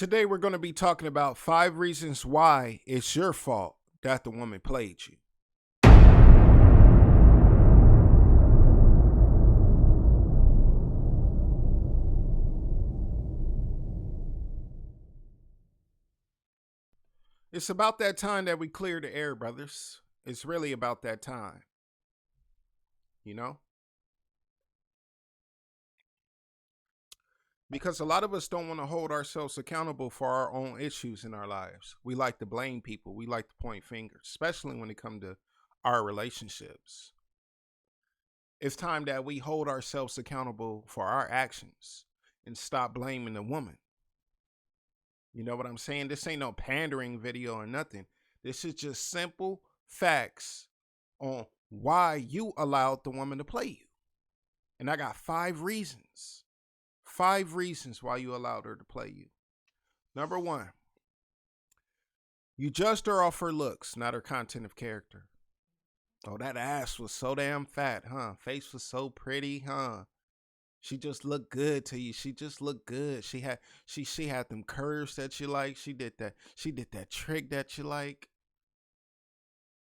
Today we're going to be talking about 5 reasons why it's your fault that the woman played you. It's about that time that we clear the air, brothers. It's really about that time, you know? Because a lot of us don't want to hold ourselves accountable for our own issues in our lives. We like to blame people. We like to point fingers, especially when it comes to our relationships. It's time that we hold ourselves accountable for our actions and stop blaming the woman. You know what I'm saying? This ain't no pandering video or nothing. This is just simple facts on why you allowed the woman to play you. And I got 5 reasons. 5 reasons why you allowed her to play you. Number 1, you judged her off her looks, not her content of character. Oh, that ass was so damn fat, huh? Face was so pretty, huh? She just looked good to you. She just looked good. She had them curves that you like. She did that trick that you like.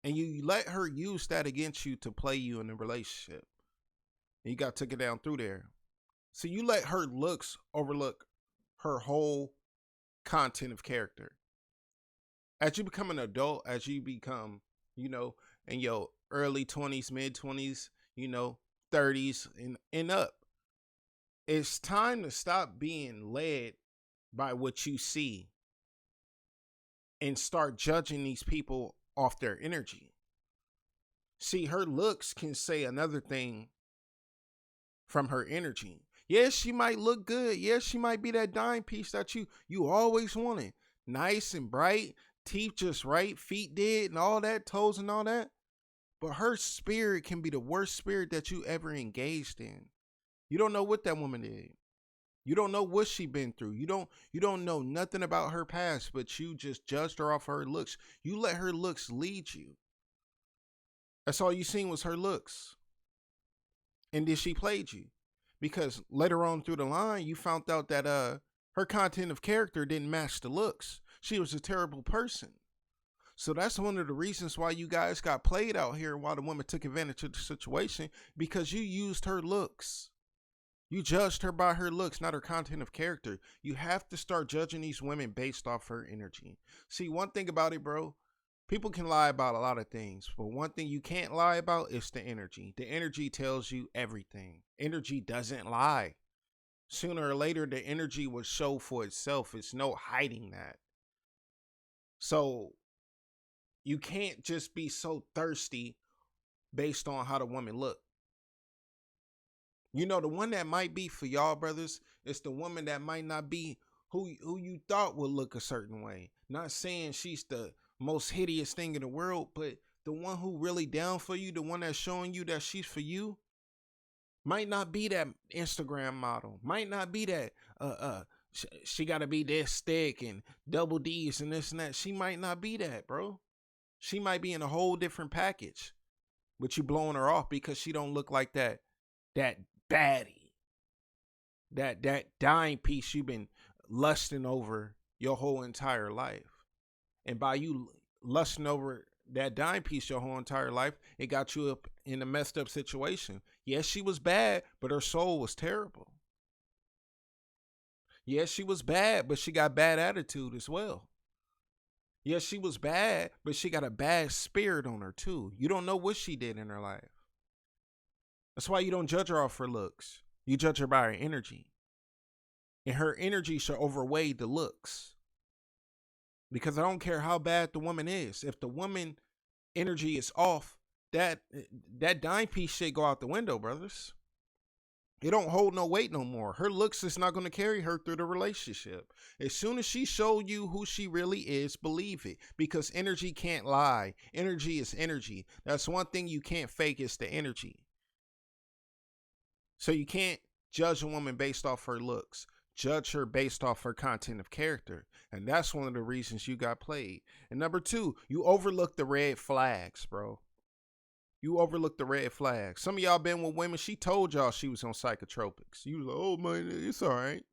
And you let her use that against you to play you in a relationship. And you got took it down through there. So you let her looks overlook her whole content of character. As you become an adult, as you become, in your early 20s, mid 20s, 30s and up, it's time to stop being led by what you see and start judging these people off their energy. See, her looks can say another thing from her energy. Yes, she might look good. Yes, she might be that dime piece that you always wanted. Nice and bright, teeth just right, feet dead and all that, toes and all that. But her spirit can be the worst spirit that you ever engaged in. You don't know what that woman did. You don't know what she been through. You don't know nothing about her past, but you just judged her off her looks. You let her looks lead you. That's all you seen was her looks. And then she played you. Because later on through the line, you found out that her content of character didn't match the looks. She was a terrible person. So that's one of the reasons why you guys got played out here and why the woman took advantage of the situation, because you used her looks. You judged her by her looks, not her content of character. You have to start judging these women based off her energy. See, one thing about it, bro, people can lie about a lot of things, but one thing you can't lie about is the energy. The energy tells you everything. Energy doesn't lie. Sooner or later, the energy will show for itself. It's no hiding that. So you can't just be so thirsty based on how the woman look. The one that might be for y'all, brothers, is the woman that might not be who you thought would look a certain way. Not saying she's the most hideous thing in the world, but the one who really down for you, the one that's showing you that she's for you, might not be that Instagram model. Might not be that she got to be this thick and double D's and this and that. She might not be that, bro. She might be in a whole different package, but you blowing her off because she don't look like that baddie, that dime piece you've been lusting over your whole entire life. And by you lusting over that dime piece your whole entire life, it got you up in a messed up situation. Yes, she was bad, but her soul was terrible. Yes, she was bad, but she got bad attitude as well. Yes, she was bad, but she got a bad spirit on her too. You don't know what she did in her life. That's why you don't judge her off her looks. You judge her by her energy. And her energy should overweigh the looks. Because I don't care how bad the woman is. If the woman energy is off, that dime piece shit go out the window, brothers. It don't hold no weight no more. Her looks is not going to carry her through the relationship. As soon as she show you who she really is, believe it. Because energy can't lie. Energy is energy. That's one thing you can't fake is the energy. So you can't judge a woman based off her looks. Judge her based off her content of character. And that's one of the reasons you got played. And number 2, you overlook the red flags, bro. You overlook the red flags. Some of y'all been with women, she told y'all she was on psychotropics. You was like, oh man, it's all right.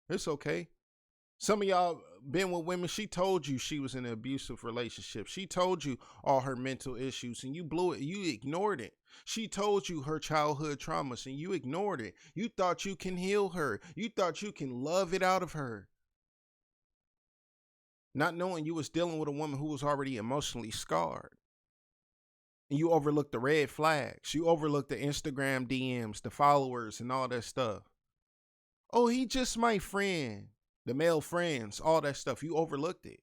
It's okay. Some of y'all been with women, she told you she was in an abusive relationship. She told you all her mental issues and you blew it. You ignored it. She told you her childhood traumas and you ignored it. You thought you can heal her. You thought you can love it out of her. Not knowing you was dealing with a woman who was already emotionally scarred. And you overlooked the red flags. You overlooked the Instagram DMs, the followers, and all that stuff. Oh, he just my friend. The male friends, all that stuff. You overlooked it.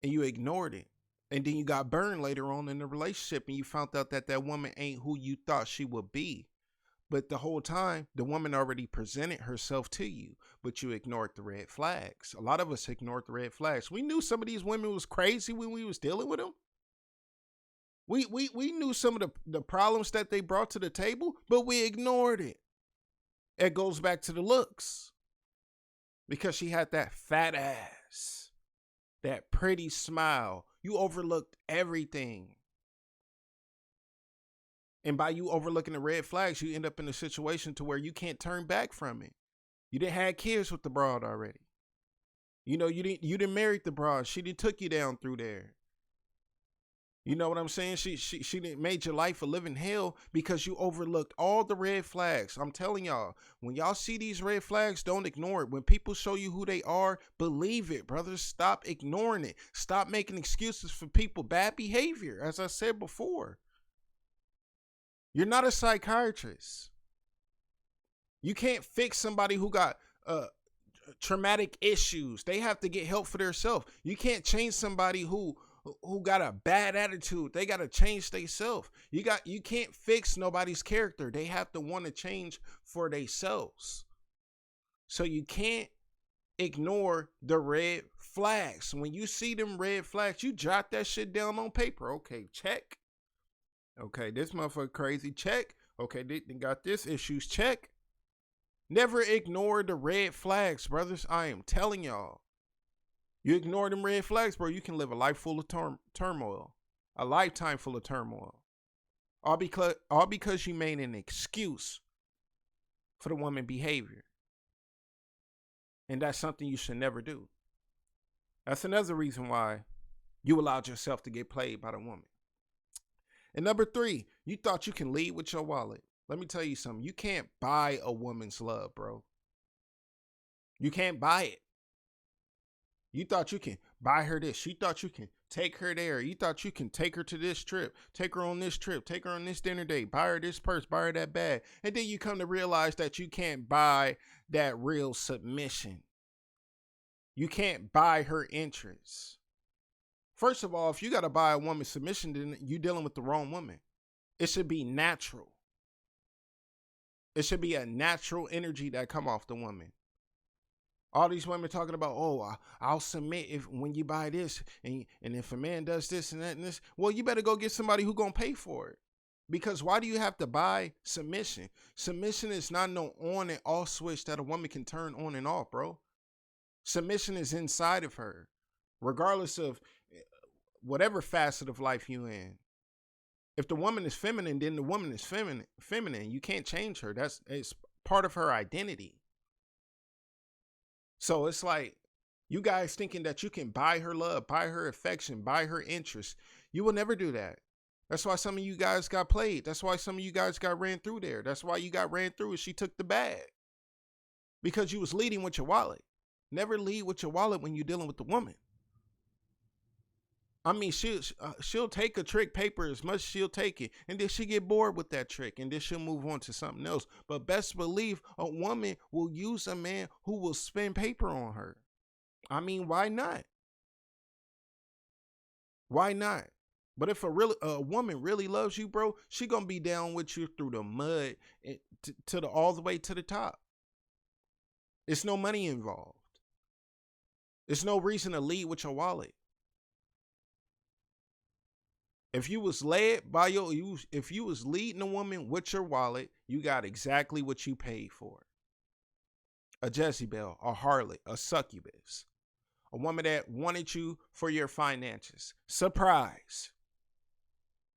And you ignored it. And then you got burned later on in the relationship and you found out that that woman ain't who you thought she would be. But the whole time, the woman already presented herself to you, but you ignored the red flags. A lot of us ignored the red flags. We knew some of these women was crazy when we was dealing with them. We knew some of the problems that they brought to the table, but we ignored it. It goes back to the looks. Because she had that fat ass, that pretty smile. You overlooked everything. And by you overlooking the red flags, you end up in a situation to where you can't turn back from it. You didn't have kids with the broad already. You know, you didn't marry the broad. She didn't took you down through there. You know what I'm saying? She didn't made your life a living hell because you overlooked all the red flags. I'm telling y'all, when y'all see these red flags, don't ignore it. When people show you who they are, believe it, brothers. Stop ignoring it. Stop making excuses for people. Bad behavior, as I said before. You're not a psychiatrist. You can't fix somebody who got traumatic issues. They have to get help for themselves. You can't change somebody who got a bad attitude. They got to change themselves. You can't fix nobody's character. They have to want to change for themselves. So you can't ignore the red flags. When you see them red flags, you jot that shit down on paper. Okay, check. Okay, this motherfucker crazy. Check. Okay, they got this issues. Check. Never ignore the red flags, brothers. I am telling y'all. You ignore them red flags, bro, you can live a life full of turmoil. A lifetime full of turmoil. All because you made an excuse for the woman behavior. And that's something you should never do. That's another reason why you allowed yourself to get played by the woman. And number 3, you thought you can lead with your wallet. Let me tell you something. You can't buy a woman's love, bro. You can't buy it. You thought you can buy her this. You thought you can take her there. You thought you can take her to this trip, take her on this trip, take her on this dinner date, buy her this purse, buy her that bag. And then you come to realize that you can't buy that real submission. You can't buy her interest. First of all, if you got to buy a woman's submission, then you're dealing with the wrong woman. It should be natural. It should be a natural energy that come off the woman. All these women talking about, oh, I'll submit when you buy this, and if a man does this and that and this, well, you better go get somebody who gonna pay for it. Because why do you have to buy submission? Submission is not no on and off switch that a woman can turn on and off, bro. Submission is inside of her, regardless of whatever facet of life you in. If the woman is feminine, then the woman is feminine. You can't change her. It's part of her identity. So it's like you guys thinking that you can buy her love, buy her affection, buy her interest. You will never do that. That's why some of you guys got played. That's why some of you guys got ran through there. That's why you got ran through and she took the bag. Because you was leading with your wallet. Never lead with your wallet when you're dealing with the woman. I mean, she'll take a trick paper as much as she'll take it. And then she get bored with that trick. And then she'll move on to something else. But best believe a woman will use a man who will spend paper on her. I mean, why not? Why not? But if a woman really loves you, bro, she gonna be down with you through the mud all the way to the top. It's no money involved. There's no reason to lead with your wallet. If you was led by if you was leading a woman with your wallet, you got exactly what you paid for. A Jezebel, a harlot, a succubus, a woman that wanted you for your finances. Surprise.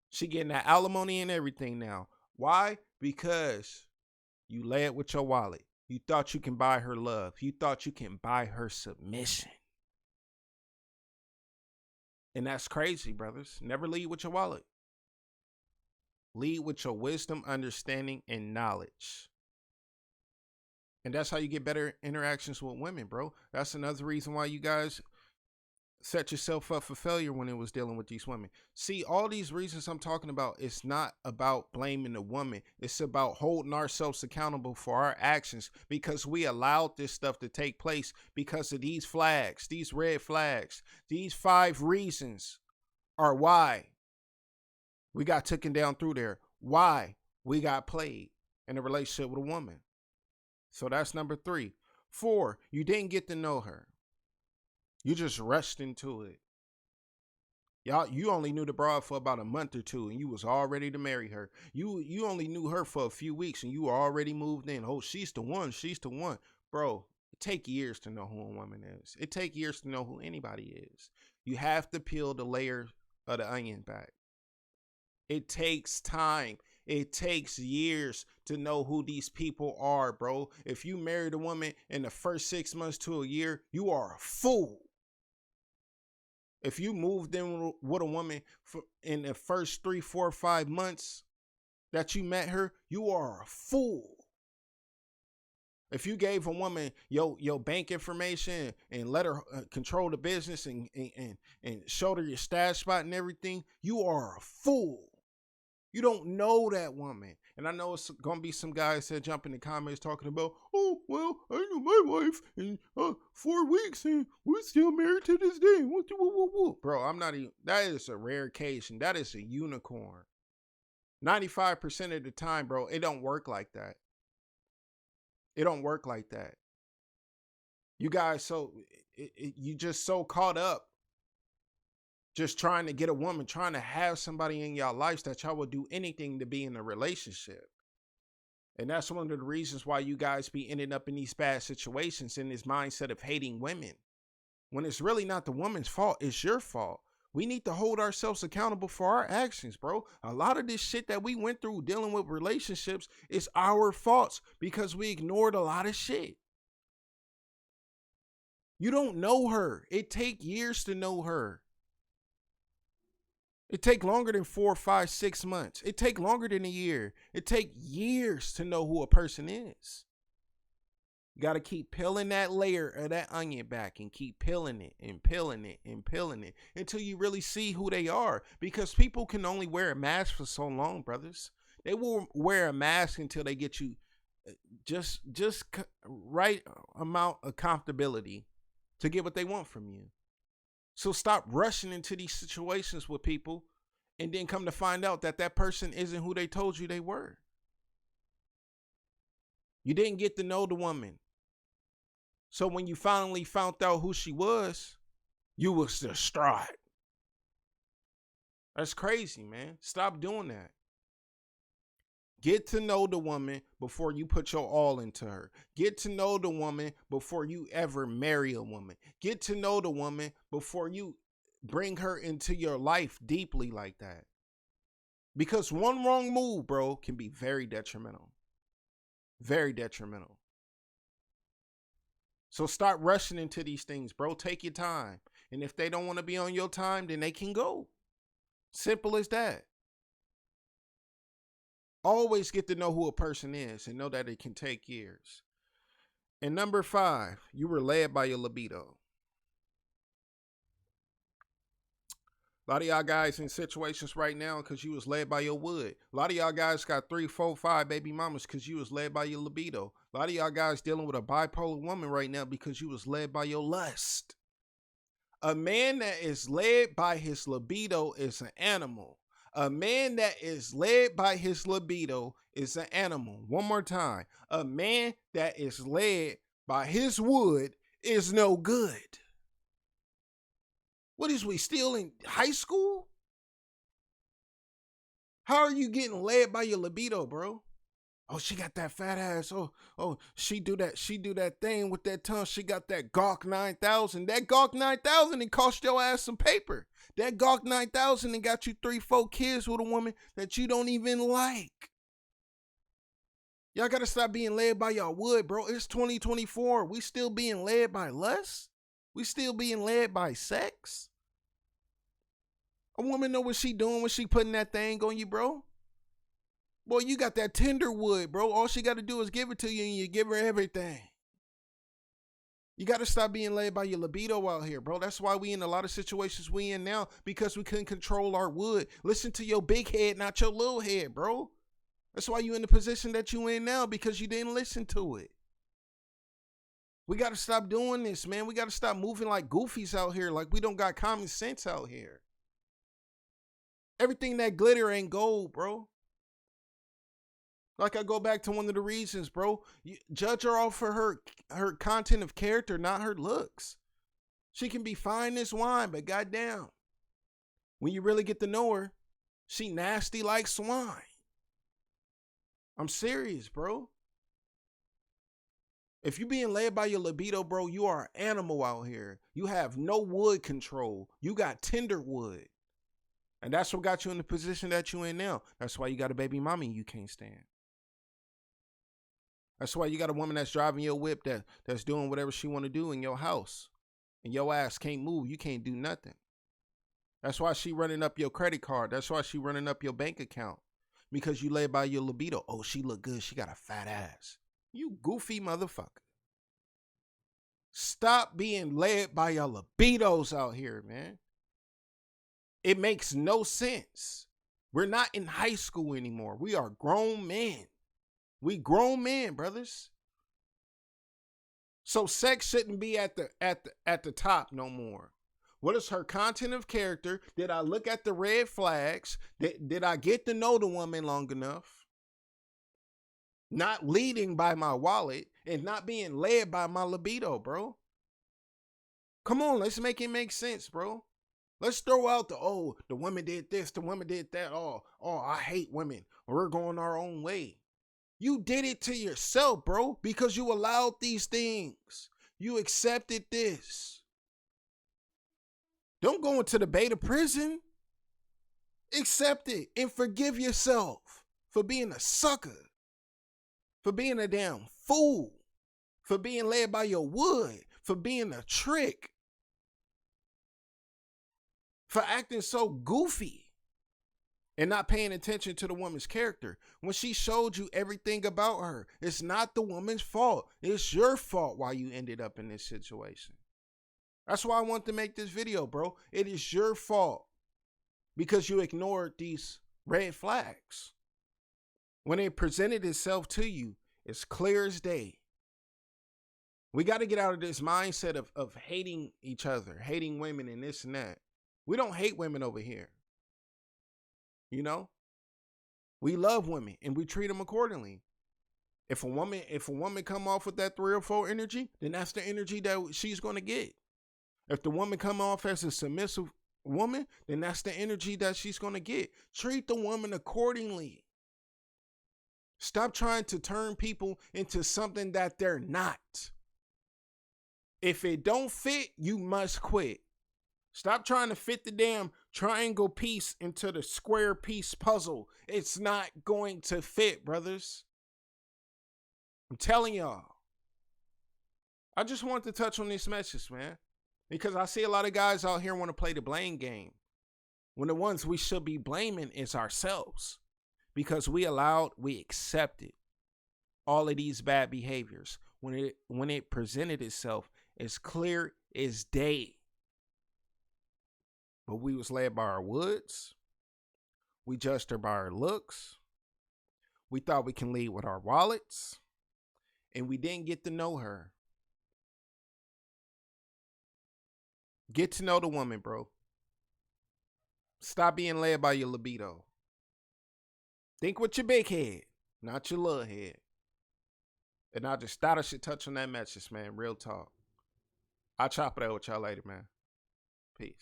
She getting that alimony and everything now. Why? Because you led with your wallet. You thought you can buy her love. You thought you can buy her submission. And that's crazy, brothers. Never lead with your wallet. Lead with your wisdom, understanding, and knowledge. And that's how you get better interactions with women, bro. That's another reason why you guys set yourself up for failure when it was dealing with these women. See, all these reasons I'm talking about, it's not about blaming the woman. It's about holding ourselves accountable for our actions, because we allowed this stuff to take place because of these flags, these red flags. These 5 reasons are why we got taken down through there, why we got played in a relationship with a woman. So that's number 3. 4, you didn't get to know her. You just rushed into it. You only knew the broad for about a month or 2, and you was all ready to marry her. You only knew her for a few weeks, and you were already moved in. Oh, she's the one. She's the one. Bro, it take years to know who a woman is. It take years to know who anybody is. You have to peel the layer of the onion back. It takes time. It takes years to know who these people are, bro. If you married a woman in the first 6 months to a year, you are a fool. If you moved in with a woman in the first 3, 4, 5 months that you met her, you are a fool. If you gave a woman your bank information and let her control the business and showed her your stash spot and everything, you are a fool. You don't know that woman. And I know it's going to be some guys that jump in the comments talking about, oh, well, I knew my wife in 4 weeks and we're still married to this day. Bro, I'm not even, that is a rare occasion. That is a unicorn. 95% of the time, bro, it don't work like that. It don't work like that. You guys, you just so caught up just trying to get a woman, trying to have somebody in y'all lives that y'all would do anything to be in a relationship. And that's one of the reasons why you guys be ending up in these bad situations, in this mindset of hating women, when it's really not the woman's fault. It's your fault. We need to hold ourselves accountable for our actions, bro. A lot of this shit that we went through dealing with relationships is our faults because we ignored a lot of shit. You don't know her. It take years to know her. It take longer than 4, 5, 6 months. It take longer than a year. It take years to know who a person is. You got to keep peeling that layer of that onion back and keep peeling it and peeling it and peeling it until you really see who they are. Because people can only wear a mask for so long, brothers. They will wear a mask until they get you just right amount of comfortability to get what they want from you. So stop rushing into these situations with people and then come to find out that that person isn't who they told you they were. You didn't get to know the woman. So when you finally found out who she was, you was distraught. That's crazy, man. Stop doing that. Get to know the woman before you put your all into her. Get to know the woman before you ever marry a woman. Get to know the woman before you bring her into your life deeply like that. Because one wrong move, bro, can be very detrimental. Very detrimental. So start rushing into these things, bro. Take your time. And if they don't want to be on your time, then they can go. Simple as that. Always get to know who a person is and know that it can take years. And number 5, you were led by your libido. A lot of y'all guys in situations right now because you was led by your wood. A lot of y'all guys got 3, 4, 5 baby mamas because you was led by your libido. A lot of y'all guys dealing with a bipolar woman right now because you was led by your lust. A man that is led by his libido is an animal. A man that is led by his libido is an animal. One more time. A man that is led by his wood is no good. What is we still in high school? How are you getting led by your libido, bro? Oh, she got that fat ass. Oh, she do that thing with that tongue. She got that Gawk 9000. That Gawk 9000 and cost your ass some paper. That Gawk 9000 and got you 3, 4 kids with a woman that you don't even like. Y'all gotta stop being led by y'all wood, bro. It's 2024. We still being led by lust? We still being led by sex? A woman know what she doing when she putting that thing on you, bro. Boy, you got that tender wood, bro. All she gotta do is give it to you and you give her everything. You gotta stop being led by your libido out here, bro. That's why we in a lot of situations we in now, because we couldn't control our wood. Listen to your big head, not your little head, bro. That's why you in the position that you in now, because you didn't listen to it. We got to stop doing this, man. We got to stop moving like goofies out here, like we don't got common sense out here. Everything that glitter ain't gold, bro. Like I go back to one of the reasons, bro. You judge her off for her content of character, not her looks. She can be fine as wine, but goddamn, when you really get to know her, she nasty like swine. I'm serious, bro. If you're being led by your libido, bro, you are an animal out here. You have no wood control. You got tender wood. And that's what got you in the position that you in now. That's why you got a baby mommy you can't stand. That's why you got a woman that's driving your whip that's doing whatever she want to do in your house. And your ass can't move. You can't do nothing. That's why she running up your credit card. That's why she running up your bank account. Because you led by your libido. Oh, she look good. She got a fat ass. You goofy motherfucker. Stop being led by your libidos out here, man. It makes no sense. We're not in high school anymore. We are grown men. We grown men, brothers. So sex shouldn't be at the top no more. What is her content of character? Did I look at the red flags? Did I get to know the woman long enough? Not leading by my wallet and not being led by my libido, bro. Come on, let's make it make sense, bro. Let's throw out the woman did this, the woman did that. Oh, I hate women. We're going our own way. You did it to yourself, bro, because you allowed these things. You accepted this. Don't go into the beta prison. Accept it and forgive yourself for being a sucker, for being a damn fool, for being led by your wood, for being a trick, for acting so goofy and not paying attention to the woman's character. When she showed you everything about her, it's not the woman's fault. It's your fault why you ended up in this situation. That's why I want to make this video, bro. It is your fault because you ignored these red flags. When it presented itself to you, it's clear as day. We got to get out of this mindset of hating each other, hating women and this and that. We don't hate women over here. You know, we love women and we treat them accordingly. If a woman come off with that 3 or 4 energy, then that's the energy that she's going to get. If the woman come off as a submissive woman, then that's the energy that she's going to get. Treat the woman accordingly. Stop trying to turn people into something that they're not. If it don't fit, you must quit. Stop trying to fit the damn triangle piece into the square piece puzzle. It's not going to fit, brothers. I'm telling y'all. I just want to touch on this message, man. Because I see a lot of guys out here want to play the blame game, when the ones we should be blaming is ourselves. Because we accepted all of these bad behaviors. When it presented itself as clear as day. But we was led by our woods. We judged her by our looks. We thought we can lead with our wallets. And we didn't get to know her. Get to know the woman, bro. Stop being led by your libido. Think with your big head, not your little head. And I just thought I should touch on that message, man. Real talk. I'll chop it out with y'all later, man. Peace.